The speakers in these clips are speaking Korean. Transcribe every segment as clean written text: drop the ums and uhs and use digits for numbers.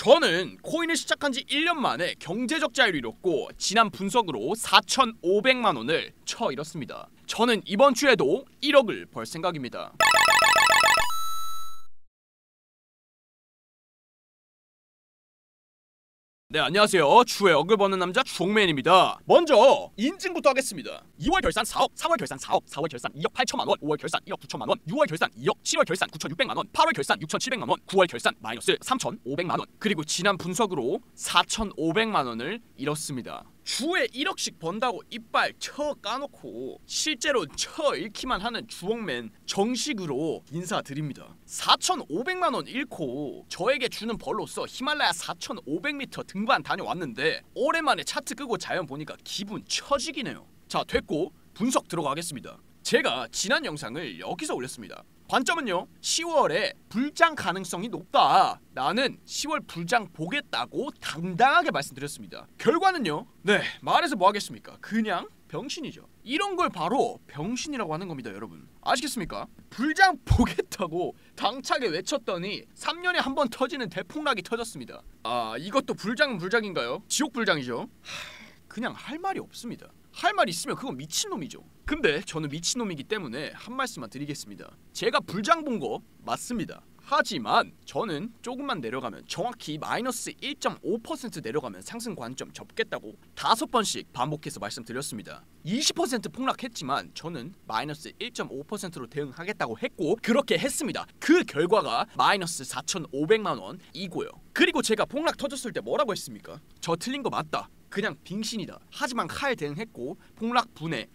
저는 코인을 시작한 지 1년 만에 경제적 자유를 이뤘고 지난 분석으로 4,500만 원을 쳐 잃었습니다. 저는 이번 주에도 1억을 벌 생각입니다. 네, 안녕하세요. 주에 억을 버는 남자 주홍맨입니다. 먼저 인증부터 하겠습니다. 2월 결산 4억, 3월 결산 4억, 4월 결산 2억 8천만 원, 5월 결산 1억 9천만 원, 6월 결산 2억, 7월 결산 9,600만 원, 8월 결산 6,700만 원, 9월 결산 마이너스 3,500만 원. 그리고 지난 분석으로 4,500만 원을 잃었습니다. 주에 1억씩 번다고 이빨 쳐 까놓고 실제로 쳐 잃기만 하는 주홍맨 정식으로 인사드립니다. 4,500만 원 잃고 저에게 주는 벌로서 히말라야 4,500m 등반 다녀왔는데 오랜만에 차트 끄고 자연 보니까 기분 처지기네요. 자, 됐고 분석 들어가겠습니다. 제가 지난 영상을 여기서 올렸습니다. 관점은요, 10월에 불장 가능성이 높다. 나는 10월 불장 보겠다고 당당하게 말씀드렸습니다. 결과는요, 네, 말해서 뭐 하겠습니까? 그냥 병신이죠. 이런 걸 바로 병신이라고 하는 겁니다, 여러분. 아시겠습니까? 불장 보겠다고 당차게 외쳤더니 3년에 한 번 터지는 대폭락이 터졌습니다. 아, 이것도 불장은 불장인가요? 지옥 불장이죠. 그냥 할 말이 없습니다. 할 말 있으면 그건 미친놈이죠. 근데 저는 미친놈이기 때문에 한 말씀만 드리겠습니다. 제가 불장 본 거 맞습니다. 하지만 저는 조금만 내려가면, 정확히 마이너스 1.5% 내려가면 상승 관점 접겠다고 5번씩 반복해서 말씀드렸습니다. 20% 폭락했지만 저는 마이너스 1.5%로 대응하겠다고 했고 그렇게 했습니다. 그 결과가 마이너스 4,500만 원이고요. 그리고 제가 폭락 터졌을 때 뭐라고 했습니까? 저 틀린 거 맞다. 그냥 빙신이다. 하지만 칼 대응했고 폭락 분의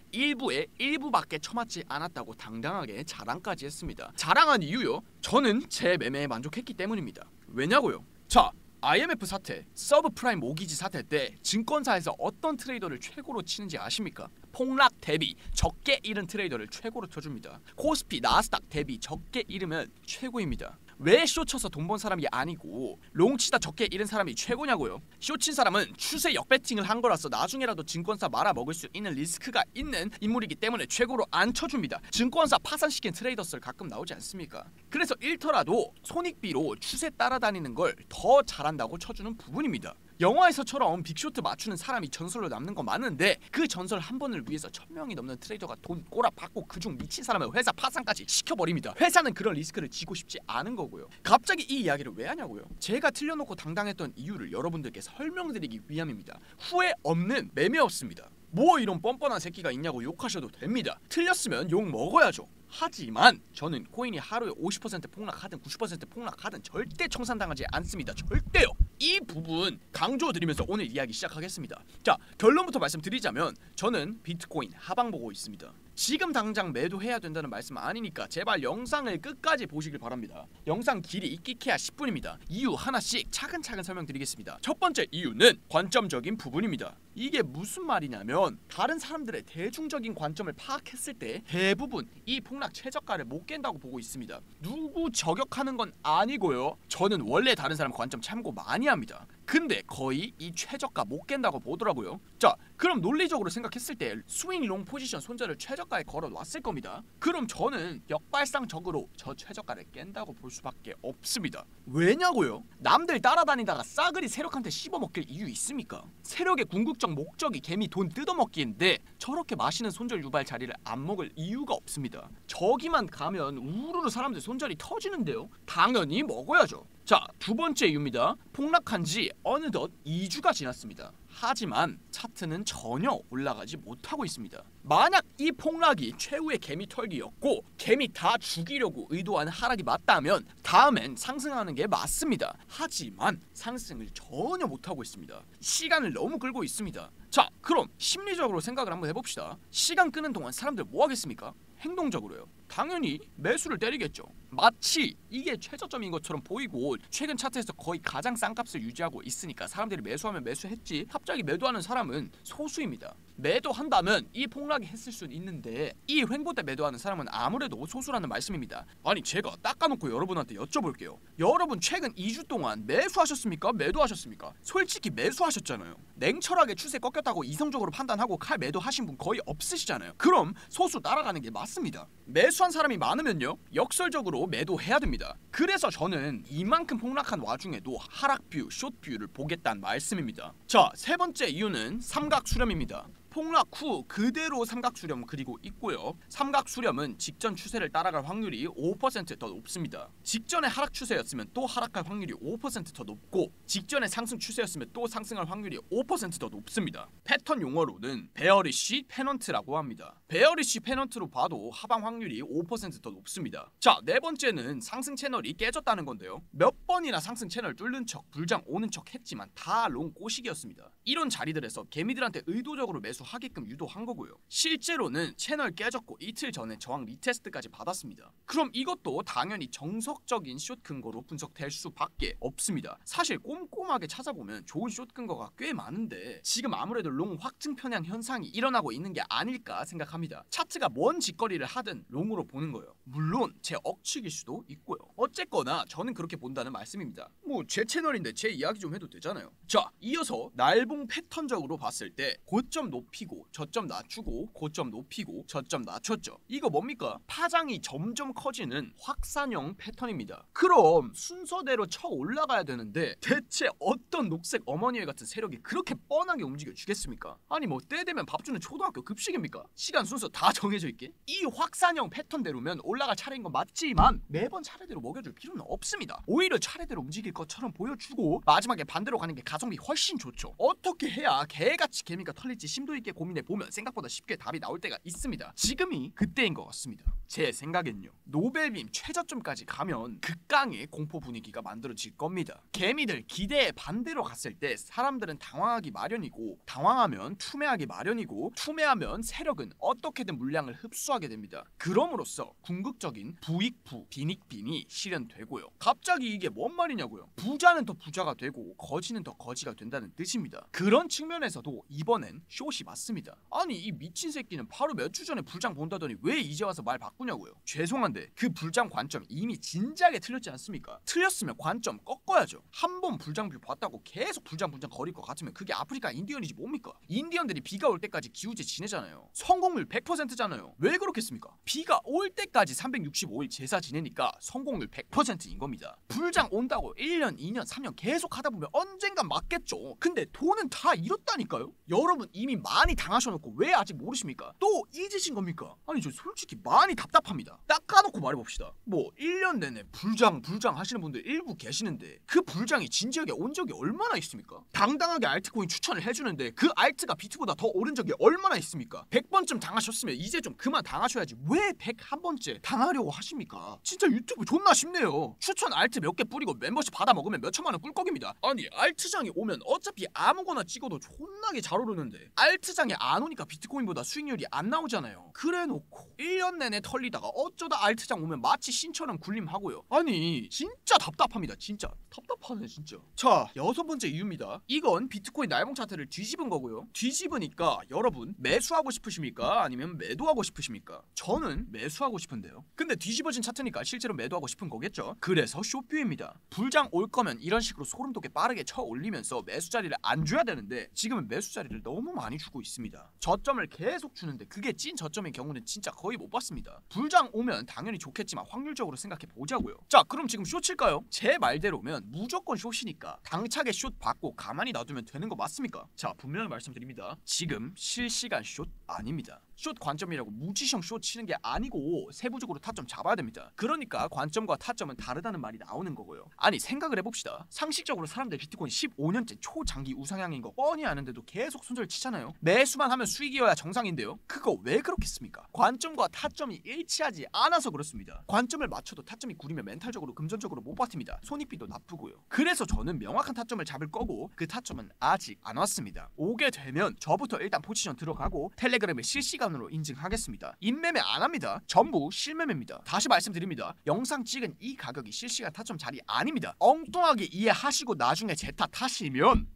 일부밖에 쳐맞지 않았다고 당당하게 자랑까지 했습니다. 자랑한 이유요? 저는 제 매매에 만족했기 때문입니다. 왜냐고요? 자, IMF 사태, 서브프라임 모기지 사태 때 증권사에서 어떤 트레이더를 최고로 치는지 아십니까? 폭락 대비 적게 잃은 트레이더를 최고로 쳐줍니다. 코스피, 나스닥 대비 적게 잃으면 최고입니다. 왜 쇼 쳐서 돈 번 사람이 아니고 롱 치다 적게 잃은 사람이 최고냐고요? 쇼 친 사람은 추세 역배팅을 한 거라서 나중에라도 증권사 말아먹을 수 있는 리스크가 있는 인물이기 때문에 최고로 안 쳐줍니다. 증권사 파산시킨 트레이더들 가끔 나오지 않습니까? 그래서 잃더라도 손익비로 추세 따라다니는 걸 더 잘한다고 쳐주는 부분입니다. 영화에서처럼 빅쇼트 맞추는 사람이 전설로 남는 건 맞는데 그 전설 한 번을 위해서 1,000명이 넘는 트레이더가 돈 꼬라박고 그중 미친 사람을 회사 파산까지 시켜버립니다. 회사는 그런 리스크를 지고 싶지 않은 거고요. 갑자기 이 이야기를 왜 하냐고요? 제가 틀려놓고 당당했던 이유를 여러분들께 설명드리기 위함입니다. 후회 없는 매매였습니다. 뭐 이런 뻔뻔한 새끼가 있냐고 욕하셔도 됩니다. 틀렸으면 욕 먹어야죠. 하지만 저는 코인이 하루에 50% 폭락하든 90% 폭락하든 절대 청산당하지 않습니다. 절대요. 이 부분 강조드리면서 오늘 이야기 시작하겠습니다. 자, 결론부터 말씀드리자면 저는 비트코인 하방 보고 있습니다. 지금 당장 매도해야 된다는 말씀 아니니까 제발 영상을 끝까지 보시길 바랍니다. 영상 길이 익숙해야 10분입니다. 이유 하나씩 차근차근 설명드리겠습니다. 첫 번째 이유는 관점적인 부분입니다. 이게 무슨 말이냐면 다른 사람들의 대중적인 관점을 파악했을 때 대부분 이 폭락 최저가를 못 깬다고 보고 있습니다. 누구 저격하는 건 아니고요. 저는 원래 다른 사람 관점 참고 많이 합니다. 근데 거의 이 최저가 못 깬다고 보더라고요. 자, 그럼 논리적으로 생각했을 때 스윙 롱 포지션 손절을 최저가에 걸어놨을 겁니다. 그럼 저는 역발상적으로 저 최저가를 깬다고 볼 수밖에 없습니다. 왜냐고요? 남들 따라다니다가 싸그리 세력한테 씹어먹길 이유 있습니까? 세력의 궁극적 목적이 개미 돈 뜯어먹기인데 저렇게 맛있는 손절 유발 자리를 안 먹을 이유가 없습니다. 저기만 가면 우르르 사람들 손절이 터지는데요. 당연히 먹어야죠. 자, 두 번째 이유입니다. 폭락한 지 어느덧 2주가 지났습니다. 하지만 차트는 전혀 올라가지 못하고 있습니다. 만약 이 폭락이 최후의 개미 털기였고 개미 다 죽이려고 의도한 하락이 맞다면 다음엔 상승하는 게 맞습니다. 하지만 상승을 전혀 못하고 있습니다. 시간을 너무 끌고 있습니다. 자, 그럼 심리적으로 생각을 한번 해봅시다. 시간 끄는 동안 사람들 뭐 하겠습니까? 행동적으로요. 당연히 매수를 때리겠죠. 마치 이게 최저점인 것처럼 보이고 최근 차트에서 거의 가장 싼 값을 유지하고 있으니까 사람들이 매수하면 매수했지 갑자기 매도하는 사람은 소수입니다. 매도한다면 이 폭락이 했을 수는 있는데 이 횡보 때 매도하는 사람은 아무래도 소수라는 말씀입니다. 아니 제가 닦아놓고 여러분한테 여쭤볼게요. 여러분 최근 2주 동안 매수하셨습니까? 매도하셨습니까? 솔직히 매수하셨잖아요. 냉철하게 추세 꺾였다고 이성적으로 판단하고 칼 매도하신 분 거의 없으시잖아요. 그럼 소수 따라가는 게 맞습니다. 매수한 사람이 많으면요 역설적으로 매도해야 됩니다. 그래서 저는 이만큼 폭락한 와중에도 하락 뷰, 숏 뷰를 보겠다는 말씀입니다. 자, 세 번째 이유는 삼각 수렴입니다. 폭락 후 그대로 삼각 수렴 그리고 있고요. 삼각 수렴은 직전 추세를 따라갈 확률이 5% 더 높습니다. 직전의 하락 추세였으면 또 하락할 확률이 5% 더 높고 직전의 상승 추세였으면 또 상승할 확률이 5% 더 높습니다. 패턴 용어로는 베어리쉬 페넌트라고 합니다. 베어리쉬 페넌트로 봐도 하방 확률이 5% 더 높습니다. 자, 네 번째는 상승 채널이 깨졌다는 건데요. 몇 번이나 상승 채널 뚫는 척 불장 오는 척 했지만 다 롱 꼬시기였습니다. 이런 자리들에서 개미들한테 의도적으로 매수하게끔 유도한 거고요. 실제로는 채널 깨졌고 이틀 전에 저항 리테스트까지 받았습니다. 그럼 이것도 당연히 정석적인 숏 근거로 분석될 수밖에 없습니다. 사실 꼼꼼하게 찾아보면 좋은 숏 근거가 꽤 많은데 지금 아무래도 롱 확증 편향 현상이 일어나고 있는 게 아닐까 생각합니다. 차트가 뭔 짓거리를 하든 롱으로 보는 거예요. 물론 제 억측일 수도 있고요. 어쨌거나 저는 그렇게 본다는 말씀입니다. 뭐 제 채널인데 제 이야기 좀 해도 되잖아요. 자, 이어서 날봉 패턴적으로 봤을 때 고점 높이고 저점 낮추고 고점 높이고 저점 낮췄죠. 이거 뭡니까? 파장이 점점 커지는 확산형 패턴입니다. 그럼 순서대로 쳐 올라가야 되는데 대체 어떤 녹색 어머니회 같은 세력이 그렇게 뻔하게 움직여 주겠습니까? 아니 뭐 때 되면 밥 주는 초등학교 급식입니까? 시간 순서 다 정해져 있게? 이 확산형 패턴대로면 올라갈 차례인 건 맞지만 매번 차례대로 먹여줄 필요는 없습니다. 오히려 차례대로 움직일 것처럼 보여주고 마지막에 반대로 가는 게 가성비 훨씬 좋죠. 어떻게 해야 개같이 개미가 털릴지 심도 있게 고민해보면 생각보다 쉽게 답이 나올 때가 있습니다. 지금이 그때인 것 같습니다. 제 생각엔요. 노벨빔 최저점까지 가면 극강의 공포 분위기가 만들어질 겁니다. 개미들 기대에 반대로 갔을 때 사람들은 당황하기 마련이고 당황하면 투매하기 마련이고 투매하면 세력은 어떻게든 물량을 흡수하게 됩니다. 그럼으로써 궁극적인 부익부 빈익빈이 실현되고요. 갑자기 이게 뭔 말이냐고요. 부자는 더 부자가 되고 거지는 더 거지가 된다는 뜻입니다. 그런 측면에서도 이번엔 숏이 맞습니다. 아니 이 미친 새끼는 바로 몇 주 전에 불장 본다더니 왜 이제 와서 말 바꾸냐고요. 죄송한데 그 불장 관점 이미 진작에 틀렸지 않습니까? 틀렸으면 관점 꺾어야죠. 한 번 불장뷰 봤다고 계속 불장 거릴 것 같으면 그게 아프리카 인디언이지 뭡니까? 인디언들이 비가 올 때까지 기우제 지내잖아요. 성공률 100%잖아요. 왜 그렇겠습니까? 비가 올 때까지 365일 제사 지내니까 성공률 100%인 겁니다. 불장 온다고 1년, 2년, 3년 계속 하다 보면 언젠간 맞겠죠. 근데 돈은 다 잃었다니까요? 여러분 이미 많이 당하셔놓고 왜 아직 모르십니까? 또 잊으신 겁니까? 아니 저 솔직히 많이 답답합니다. 닦아놓고 말해봅시다. 뭐 1년 내내 불장 하시는 분들 일부 계시는데 그 불장이 진지하게 온 적이 얼마나 있습니까? 당당하게 알트코인 추천을 해주는데 그 알트가 비트보다 더 오른 적이 얼마나 있습니까? 100번쯤 당하셨으면 이제 좀 그만 당하셔야지 왜 101번째 당하려고 하십니까? 진짜 유튜브 존나 쉽네요. 추천 알트 몇 개 뿌리고 멤버십 받아 먹으면 몇 천만 원 꿀꺽입니다. 아니 알트장이 오면 어차피 아무거나 찍어도 존나게 잘 오르는데 알트장이 안 오니까 비트코인보다 수익률이 안 나오잖아요. 그래놓고 1년 내내 털리다가 어쩌다 알트장 오면 마치 신처럼 군림하고요. 아니 진짜 답답합니다. 진짜 답답하네 진짜. 자, 여섯 번째 이유입니다. 이건 비트코인 날봉 차트를 뒤집은 거고요. 뒤집으니까 여러분 매수하고 싶으십니까? 아니면 매도하고 싶으십니까? 저는 매수하고 싶은데요. 근데 뒤집어진 차트니까 실제로 매도하고 싶은 거겠죠. 그래서 숏뷰입니다. 불장 올 거면 이런 식으로 소름 돋게 빠르게 쳐 올리면서 매수 자리를 안 줘야 되는데 지금은 매수 자리를 너무 많이 주고 있습니다. 저점을 계속 주는데 그게 찐 저점의 경우는 진짜 거의 못 봤습니다. 불장 오면 당연히 좋겠지만 확률적으로 생각해 보자고요. 자, 그럼 지금 숏 칠까요? 제 말대로면 무조건 숏이니까 당차게 숏 받고 가만히 놔두면 되는 거 맞습니까? 자, 분명히 말씀드립니다. 지금 실시간 숏 아닙니다. 숏 관점이라고 무지성 숏 치는 게 아니고 세부적으로 타점 잡아야 됩니다. 그러니까 관점과 타점은 다르다는 말이 나오는 거고요. 아니 생각을 해봅시다. 상식적으로 사람들 비트코인 15년째 초장기 우상향인 거 뻔히 아는데도 계속 손절 치잖아요. 매수만 하면 수익이어야 정상인데요. 그거 왜 그렇겠습니까? 관점과 타점이 일치하지 않아서 그렇습니다. 관점을 맞춰도 타점이 구리면 멘탈적으로 금전적으로 못 버팁니다. 손익비도 나쁘고요. 그래서 저는 명확한 타점을 잡을 거고 그 타점은 아직 안 왔습니다. 오게 되면 저부터 일단 포지션 들어가고 텔레그램에 실시간으로 인증하겠습니다. 인매매 안 합니다. 전부 실매매입니다. 다시 말씀드립니다. 영상 찍은 이 가격이 실시간 타점 자리 아닙니다. 엉뚱하게 이해하시고 나중에 제 탓 하시면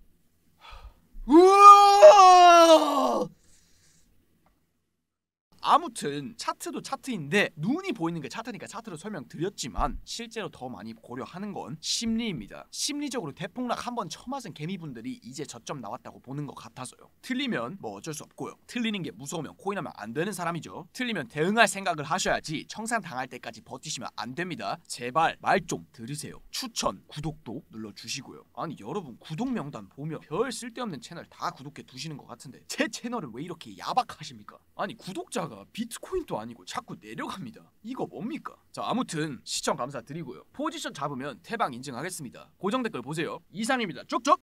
우와! 아무튼 차트도 차트인데 눈이 보이는 게 차트니까 차트로 설명드렸지만 실제로 더 많이 고려하는 건 심리입니다. 심리적으로 대폭락 한번 쳐맞은 개미분들이 이제 저점 나왔다고 보는 것 같아서요. 틀리면 뭐 어쩔 수 없고요. 틀리는 게 무서우면 코인하면 안 되는 사람이죠. 틀리면 대응할 생각을 하셔야지 청산 당할 때까지 버티시면 안 됩니다. 제발 말 좀 들으세요. 추천, 구독도 눌러주시고요. 아니 여러분 구독 명단 보면 별 쓸데없는 채널 다 구독해 두시는 것 같은데 제 채널을 왜 이렇게 야박하십니까? 아니 구독자가 비트코인도 아니고 자꾸 내려갑니다. 이거 뭡니까? 자 아무튼 시청 감사드리고요. 포지션 잡으면 태방 인증하겠습니다. 고정 댓글 보세요. 이상입니다. 쪽쪽.